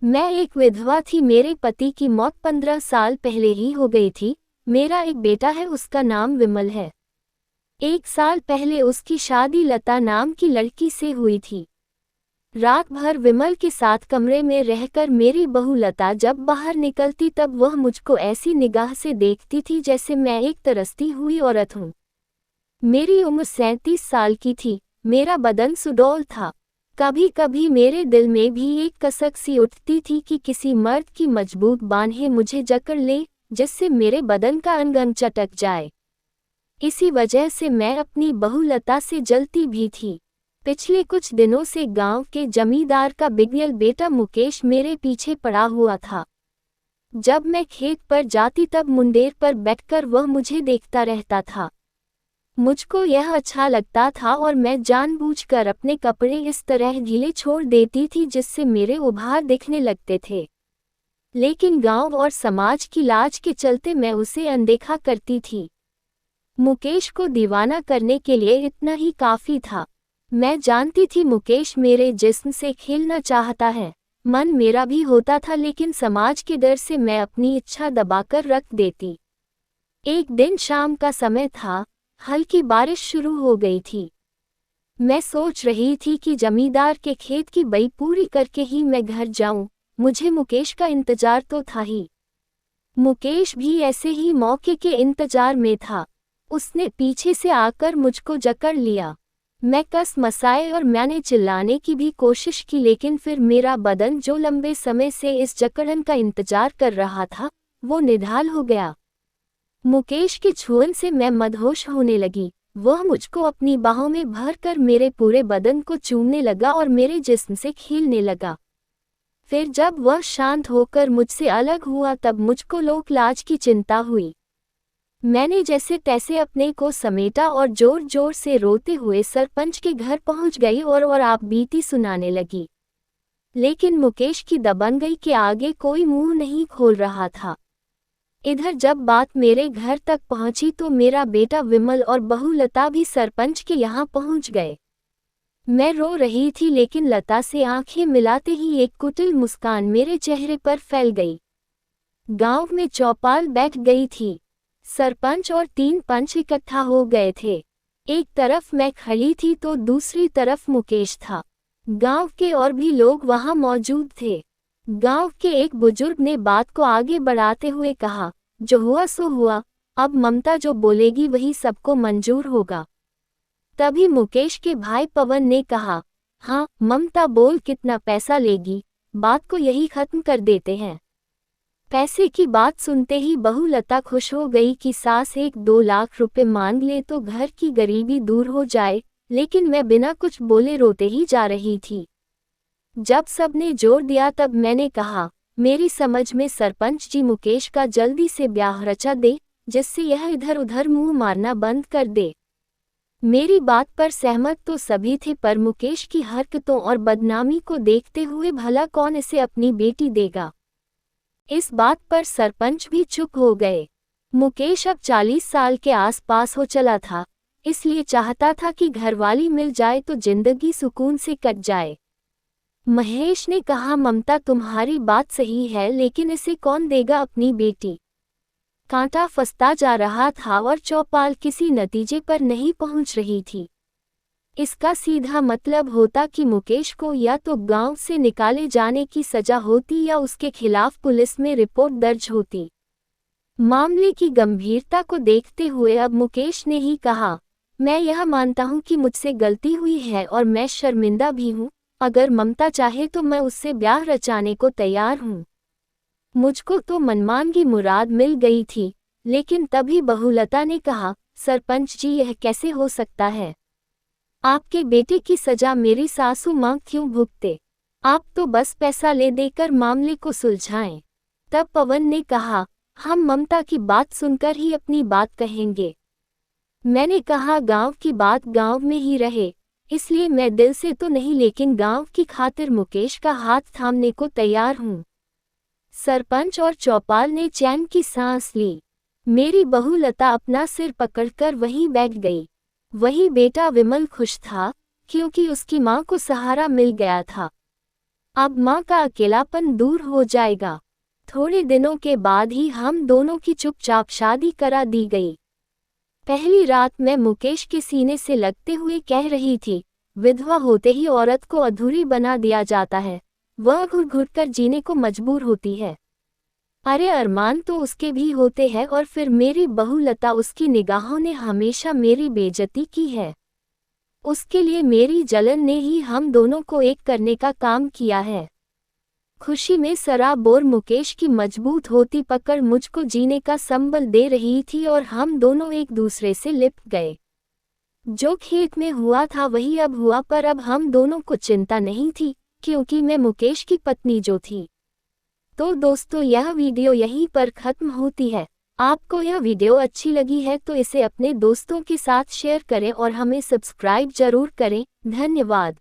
मैं एक विधवा थी। मेरे पति की मौत 15 साल पहले ही हो गई थी। मेरा एक बेटा है, उसका नाम विमल है। 1 साल पहले उसकी शादी लता नाम की लड़की से हुई थी। रात भर विमल के साथ कमरे में रहकर मेरी बहू लता जब बाहर निकलती तब वह मुझको ऐसी निगाह से देखती थी जैसे मैं एक तरसती हुई औरत हूँ। मेरी उम्र 37 साल की थी। मेरा बदन सुडौल था। कभी कभी मेरे दिल में भी एक कसक सी उठती थी कि किसी मर्द की मजबूत बाहें मुझे जकड़ ले, जिससे मेरे बदन का अंग अंग चटक जाए। इसी वजह से मैं अपनी बहू लता से जलती भी थी। पिछले कुछ दिनों से गांव के जमींदार का बिगड़ल बेटा मुकेश मेरे पीछे पड़ा हुआ था। जब मैं खेत पर जाती तब मुंडेर पर बैठकर वह मुझे देखता रहता था। मुझको यह अच्छा लगता था और मैं जानबूझकर अपने कपड़े इस तरह ढीले छोड़ देती थी जिससे मेरे उभार दिखने लगते थे। लेकिन गांव और समाज की लाज के चलते मैं उसे अनदेखा करती थी। मुकेश को दीवाना करने के लिए इतना ही काफी था। मैं जानती थी मुकेश मेरे जिस्म से खेलना चाहता है। मन मेरा भी होता था, लेकिन समाज के डर से मैं अपनी इच्छा दबाकर रख देती। एक दिन शाम का समय था। हल्की बारिश शुरू हो गई थी। मैं सोच रही थी कि जमींदार के खेत की बई पूरी करके ही मैं घर जाऊं। मुझे मुकेश का इंतजार तो था ही। मुकेश भी ऐसे ही मौके के इंतजार में था। उसने पीछे से आकर मुझको जकड़ लिया। मैं कस मसाए और मैंने चिल्लाने की भी कोशिश की, लेकिन फिर मेरा बदन जो लंबे समय से इस जकड़न का इंतजार कर रहा था वो निढाल हो गया। मुकेश के छुअन से मैं मदहोश होने लगी। वह मुझको अपनी बाहों में भरकर मेरे पूरे बदन को चूमने लगा और मेरे जिस्म से खेलने लगा। फिर जब वह शांत होकर मुझसे अलग हुआ तब मुझको लोक लाज की चिंता हुई। मैंने जैसे तैसे अपने को समेटा और जोर जोर से रोते हुए सरपंच के घर पहुंच गई और आप बीती सुनाने लगी। लेकिन मुकेश की दबंगई के आगे कोई मुंह नहीं खोल रहा था। इधर जब बात मेरे घर तक पहुंची तो मेरा बेटा विमल और बहू लता भी सरपंच के यहाँ पहुंच गए। मैं रो रही थी, लेकिन लता से आंखें मिलाते ही एक कुटिल मुस्कान मेरे चेहरे पर फैल गई। गांव में चौपाल बैठ गई थी। सरपंच और 3 पंच इकट्ठा हो गए थे। एक तरफ मैं खड़ी थी तो दूसरी तरफ मुकेश था। गांव के और भी लोग वहां मौजूद थे। गांव के एक बुजुर्ग ने बात को आगे बढ़ाते हुए कहा, जो हुआ सो हुआ, अब ममता जो बोलेगी वही सबको मंजूर होगा। तभी मुकेश के भाई पवन ने कहा, हाँ ममता बोल, कितना पैसा लेगी, बात को यही खत्म कर देते हैं। पैसे की बात सुनते ही बहू लता खुश हो गई कि सास 1-2 लाख रुपए मांग ले तो घर की गरीबी दूर हो जाए, लेकिन मैं बिना कुछ बोले रोते ही जा रही थी। जब सबने जोर दिया तब मैंने कहा, मेरी समझ में सरपंच जी मुकेश का जल्दी से ब्याह रचा दे, जिससे यह इधर उधर मुंह मारना बंद कर दे। मेरी बात पर सहमत तो सभी थे, पर मुकेश की हरकतों और बदनामी को देखते हुए भला कौन इसे अपनी बेटी देगा। इस बात पर सरपंच भी चुप हो गए। मुकेश अब 40 साल के आसपास हो चला था, इसलिए चाहता था कि घरवाली मिल जाए तो जिंदगी सुकून से कट जाए। महेश ने कहा, ममता तुम्हारी बात सही है, लेकिन इसे कौन देगा अपनी बेटी। कांटा फंसता जा रहा था और चौपाल किसी नतीजे पर नहीं पहुंच रही थी। इसका सीधा मतलब होता कि मुकेश को या तो गांव से निकाले जाने की सजा होती या उसके खिलाफ पुलिस में रिपोर्ट दर्ज होती। मामले की गंभीरता को देखते हुए अब मुकेश ने ही कहा, मैं यह मानता हूं कि मुझसे गलती हुई है और मैं शर्मिंदा भी हूं। अगर ममता चाहे तो मैं उससे ब्याह रचाने को तैयार हूं। मुझको तो मनमांगी मुराद मिल गई थी, लेकिन तभी बहू लता ने कहा, सरपंच जी यह कैसे हो सकता है। आपके बेटे की सजा मेरी सासू मां क्यों भुगते। आप तो बस पैसा ले देकर मामले को सुलझाएं। तब पवन ने कहा, हम ममता की बात सुनकर ही अपनी बात कहेंगे। मैंने कहा, गांव की बात गांव में ही रहे, इसलिए मैं दिल से तो नहीं लेकिन गांव की खातिर मुकेश का हाथ थामने को तैयार हूं। सरपंच और चौपाल ने चैन की सांस ली। मेरी बहू लता अपना सिर पकड़कर वहीं बैठ गई। वही बेटा विमल खुश था, क्योंकि उसकी मां को सहारा मिल गया था। अब माँ का अकेलापन दूर हो जाएगा। थोड़े दिनों के बाद ही हम दोनों की चुपचाप शादी करा दी गई। पहली रात मैं मुकेश के सीने से लगते हुए कह रही थी, विधवा होते ही औरत को अधूरी बना दिया जाता है, वह घुट घुट कर जीने को मजबूर होती है। अरे अरमान तो उसके भी होते हैं, और फिर मेरी बहू लता, उसकी निगाहों ने हमेशा मेरी बेइज्जती की है। उसके लिए मेरी जलन ने ही हम दोनों को एक करने का काम किया है। खुशी में सराबोर मुकेश की मजबूत होती पकड़ मुझको जीने का संबल दे रही थी और हम दोनों एक दूसरे से लिपट गए। जो खेत में हुआ था वही अब हुआ, पर अब हम दोनों को चिंता नहीं थी, क्योंकि मैं मुकेश की पत्नी जो थी। तो दोस्तों, यह वीडियो यहीं पर खत्म होती है। आपको यह वीडियो अच्छी लगी है तो इसे अपने दोस्तों के साथ शेयर करें और हमें सब्सक्राइब जरूर करें। धन्यवाद।